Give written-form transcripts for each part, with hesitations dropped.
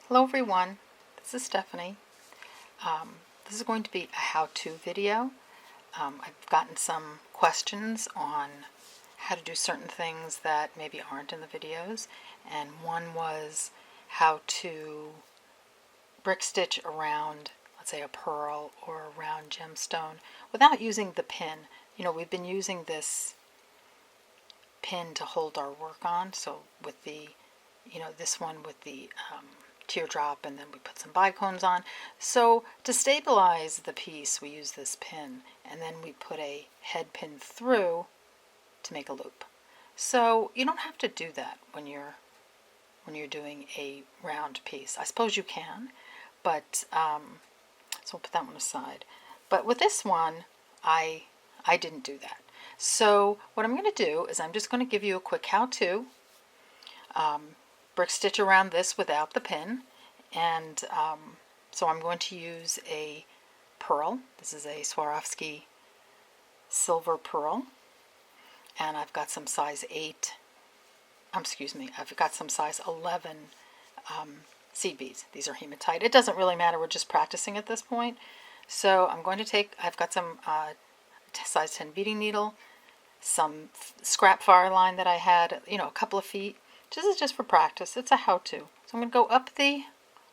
Hello everyone, this is Stephanie. This is going to be a how-to video. I've gotten some questions on how to do certain things that maybe aren't in the videos, and one was how to brick stitch around, let's say, a pearl or a round gemstone without using the pin. We've been using this pin to hold our work on, so with the, this one with the teardrop, and then we put some bicones on. So to stabilize the piece, we use this pin, and then we put a head pin through to make a loop. So you don't have to do that when you're doing a round piece. I suppose you can, but so we'll put that one aside. But with this one, I didn't do that. So what I'm going to do is I'm just going to give you a quick how-to. Brick stitch around this without the pin, and so I'm going to use a pearl. This is a Swarovski silver pearl, and I've got some size 8, I've got some size 11 seed beads. These are hematite. It doesn't really matter, we're just practicing at this point. So I'm going to take, I've got some size 10 beading needle, some scrap Fireline that I had, a couple of feet. This is just for practice. It's a how-to. So I'm going to go up the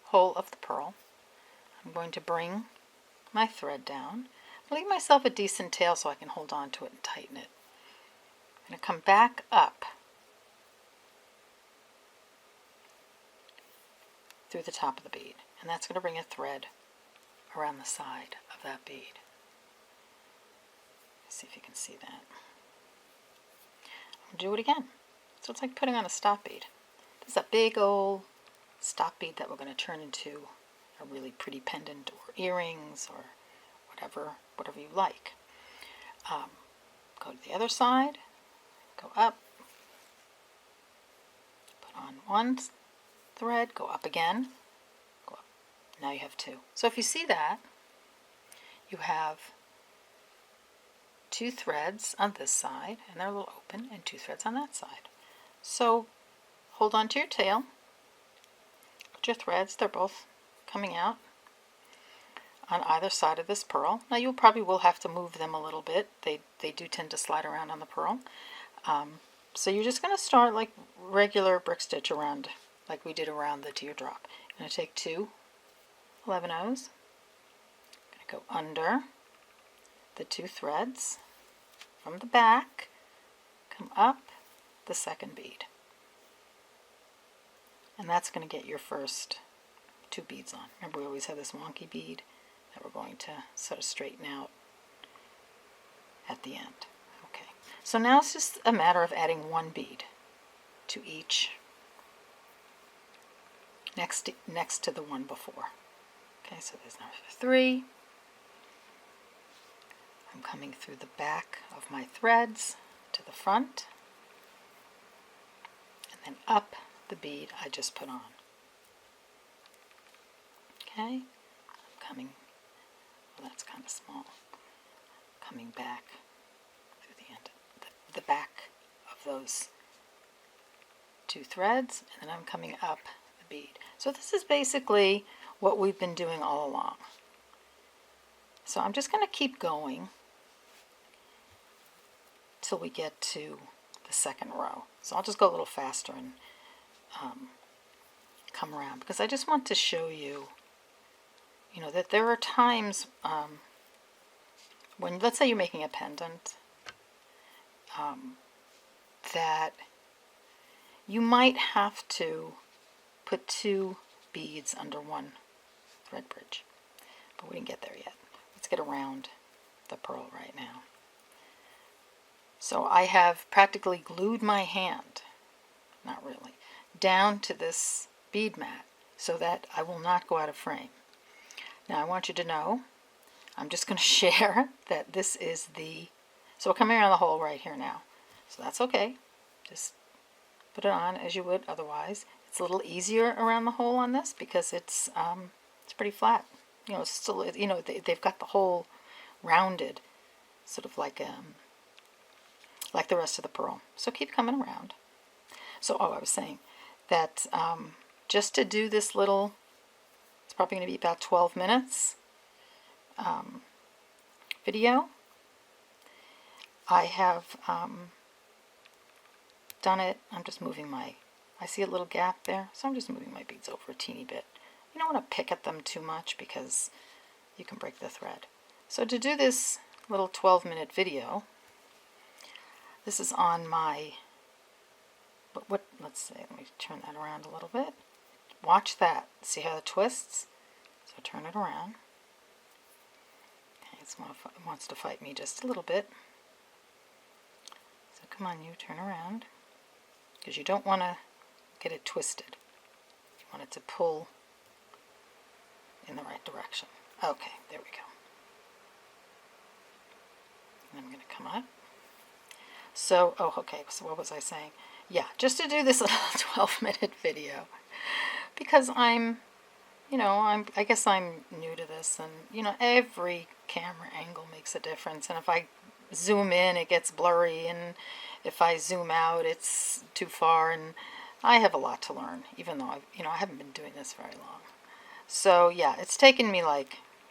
hole of the pearl. I'm going to bring my thread down. Leave myself a decent tail so I can hold on to it and tighten it. I'm going to come back up through the top of the bead, and that's going to bring a thread around the side of that bead. Let's see if you can see that. I'll do it again. So it's like putting on a stop bead. This is a big old stop bead that we're going to turn into a really pretty pendant or earrings or whatever you like. Go to the other side, go up, put on one thread, go up again, go up. Now you have two. So if you see that, you have 2 threads on this side, and they're a little open, and 2 threads on that side. So hold on to your tail, put your threads, they're both coming out on either side of this pearl. Now you probably will have to move them a little bit. They do tend to slide around on the pearl. So you're just going to start like regular brick stitch around, like we did around the teardrop. I'm going to take 2 11 O's, I'm going to go under the 2 threads from the back, come up the second bead, and that's going to get your first 2 beads on. Remember, we always have this wonky bead that we're going to sort of straighten out at the end. Okay, so now it's just a matter of adding 1 bead to each next to the one before. Okay, so there's number 3. I'm coming through the back of my threads to the front, and up the bead I just put on. Okay, I'm coming, well, that's kind of small, coming back through the end, the back of those 2 threads, and then I'm coming up the bead. So this is basically what we've been doing all along. So I'm just going to keep going till we get to the second row. So I'll just go a little faster and come around, because I just want to show you, that there are times when, let's say you're making a pendant, that you might have to put 2 beads under 1 thread bridge, but we didn't get there yet. Let's get around the pearl right now. So I have practically glued my hand, not really, down to this bead mat so that I will not go out of frame. Now I want you to know, I'm just going to share that this is so we're coming around the hole right here now. So that's okay. Just put it on as you would otherwise. It's a little easier around the hole on this because it's pretty flat. It's still, they've got the hole rounded, sort of like the rest of the pearl. So keep coming around. So, I was saying that just to do this little It's probably going to be about 12 minutes video. I have done it. I'm just moving I see a little gap there, so I'm just moving my beads over a teeny bit. You don't want to pick at them too much because you can break the thread. So to do this little 12-minute video, this is on my, let's see, let me turn that around a little bit. Watch that. See how it twists? So turn it around. Okay, it wants to fight me just a little bit. So come on, you turn around. Because you don't want to get it twisted. You want it to pull in the right direction. Okay, there we go. And I'm going to come up. So, okay, so what was I saying? Yeah, just to do this little 12-minute video. Because I guess I'm new to this, and, every camera angle makes a difference. And if I zoom in, it gets blurry, and if I zoom out, it's too far, and I have a lot to learn, even though I haven't been doing this very long. So yeah, it's taken me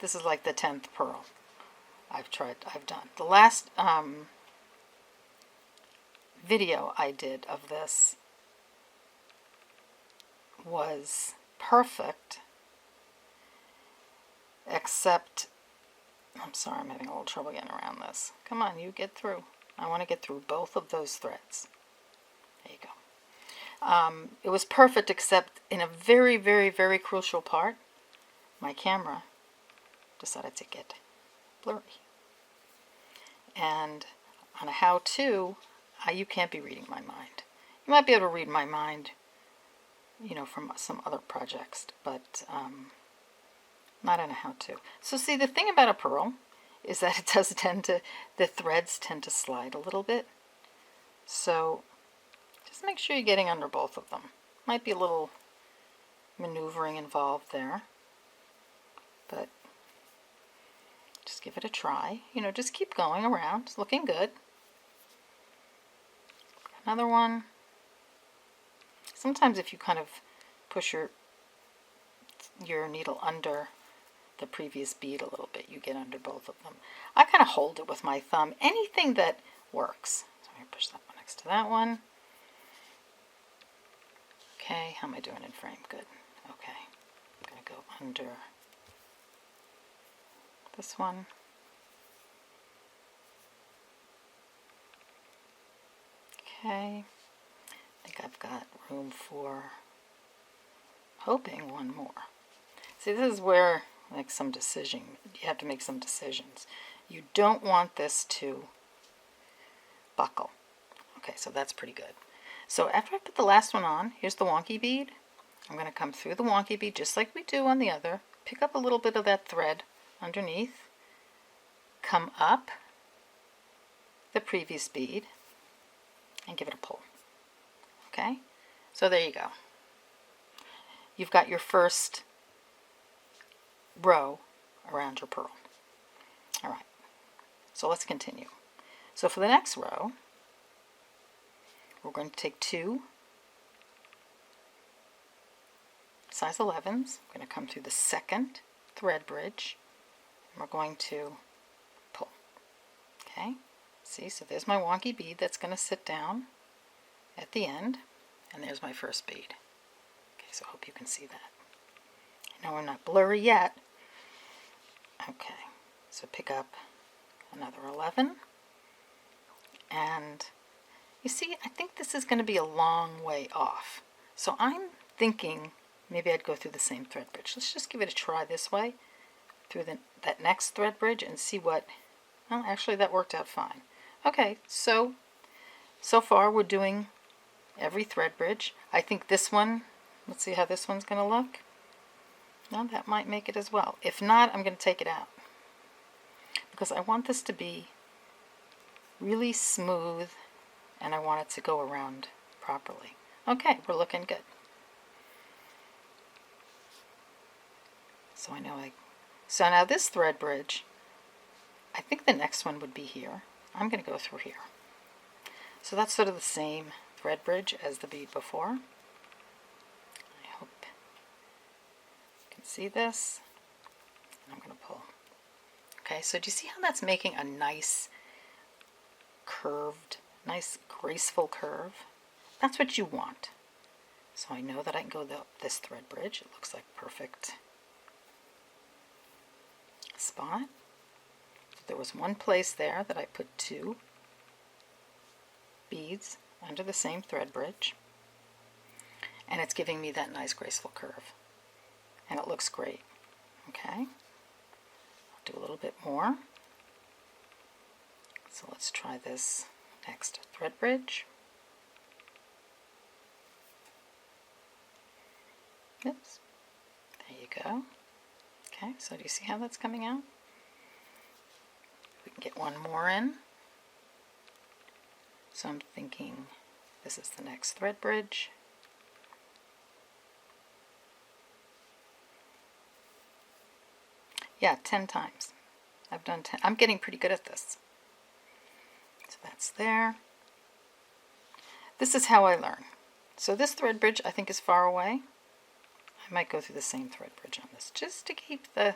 this is like the 10th pearl I've done. The last video I did of this was perfect, except, I'm sorry, I'm having a little trouble getting around this. Come on, you get through. I want to get through both of those threads. There you go. It was perfect, except in a very, very, very crucial part, my camera decided to get blurry. And on a how-to, you can't be reading my mind. You might be able to read my mind, from some other projects, but not in a how-to. So see, the thing about a pearl is that it does the threads tend to slide a little bit. So just make sure you're getting under both of them. Might be a little maneuvering involved there, but just give it a try. Just keep going around. It's looking good. Another one. Sometimes if you kind of push your needle under the previous bead a little bit, you get under both of them. I kind of hold it with my thumb. Anything that works. So I'm going to push that one next to that one. Okay, how am I doing in frame? Good. Okay, I'm going to go under this one. Okay, I think I've got room for, hoping, one more. See, this is where you have to make some decisions. You don't want this to buckle. Okay, so that's pretty good. So after I put the last one on, here's the wonky bead. I'm going to come through the wonky bead just like we do on the other, pick up a little bit of that thread underneath, come up the previous bead, and give it a pull. Okay, so there you go. You've got your first row around your pearl. All right, so let's continue. So for the next row, we're going to take 2 size 11s. I'm going to come through the second thread bridge, and we're going to pull. Okay, see, so there's my wonky bead that's going to sit down at the end, and there's my first bead. Okay, so I hope you can see that. I know we're not blurry yet. Okay, so pick up another 11, and you see, I think this is going to be a long way off. So I'm thinking maybe I'd go through the same thread bridge. Let's just give it a try this way, through that next thread bridge, and see what, well, actually that worked out fine. Okay, so far we're doing every thread bridge. I think this one, let's see how this one's going to look. Now that might make it as well. If not, I'm going to take it out, because I want this to be really smooth, and I want it to go around properly. Okay, we're looking good. So so now this thread bridge, I think the next one would be here. I'm going to go through here. So that's sort of the same thread bridge as the bead before. I hope you can See this? I'm going to pull. Okay, so do you see how that's making a nice curved, nice graceful curve? That's what you want. So I know that I can go this thread bridge. It looks like perfect spot. There was one place there that I put 2 beads under the same thread bridge, and it's giving me that nice graceful curve, and it looks great. Okay, I'll do a little bit more. So let's try this next thread bridge. Oops, there you go. Okay, so do you see how that's coming out? We can get one more in. So I'm thinking this is the next thread bridge. Yeah, 10 times. I've done 10. I'm getting pretty good at this. So that's there. This is how I learn. So this thread bridge I think is far away. I might go through the same thread bridge on this just to keep the,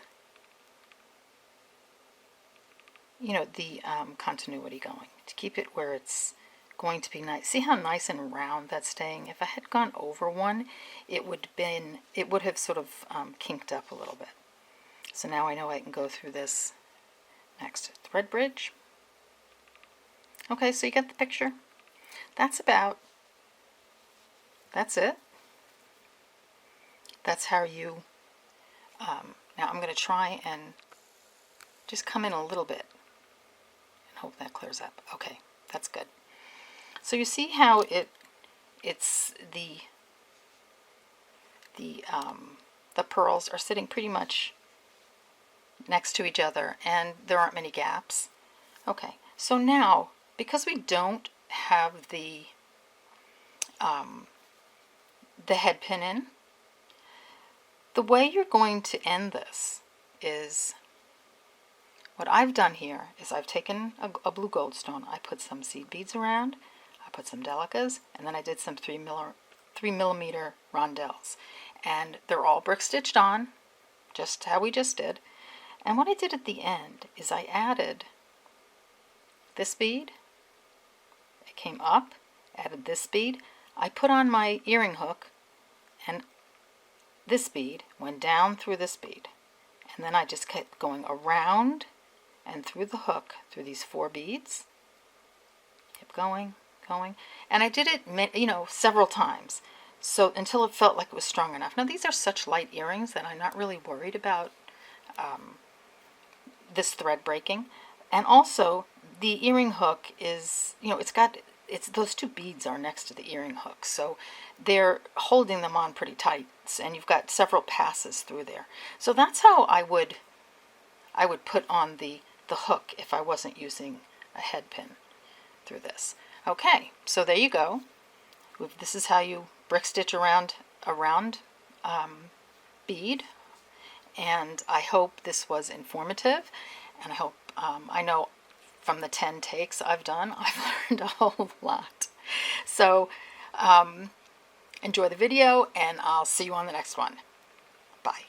you know, the continuity going, to keep it where it's going to be nice. See how nice and round that's staying? If I had gone over one, it would have sort of kinked up a little bit. So now I know I can go through this next thread bridge. Okay, so you get the picture. That's it. That's how you, now I'm going to try and just come in a little bit and hope that clears up. Okay, that's good. So you see how it's the pearls are sitting pretty much next to each other, and there aren't many gaps. Okay, so now because we don't have the head pin in, the way you're going to end this is, what I've done here is I've taken a blue goldstone, I put some seed beads around, I put some delicas, and then I did some 3 millimeter rondelles. And they're all brick stitched on, just how we just did. And what I did at the end is I added this bead, it came up, added this bead, I put on my earring hook, and this bead went down through this bead, and then I just kept going around and through the hook through these 4 beads, kept going, and I did it, you know, several times, so until it felt like it was strong enough. Now these are such light earrings that I'm not really worried about this thread breaking, and also the earring hook is, you know, it's those 2 beads are next to the earring hook, so they're holding them on pretty tight, and you've got several passes through there. So that's how I would put on the hook if I wasn't using a head pin through this. Okay, so there you go. This is how you brick stitch around a round bead, and I hope this was informative, and I hope I know from the 10 takes I've done, I've learned a whole lot. So enjoy the video, and I'll see you on the next one. Bye.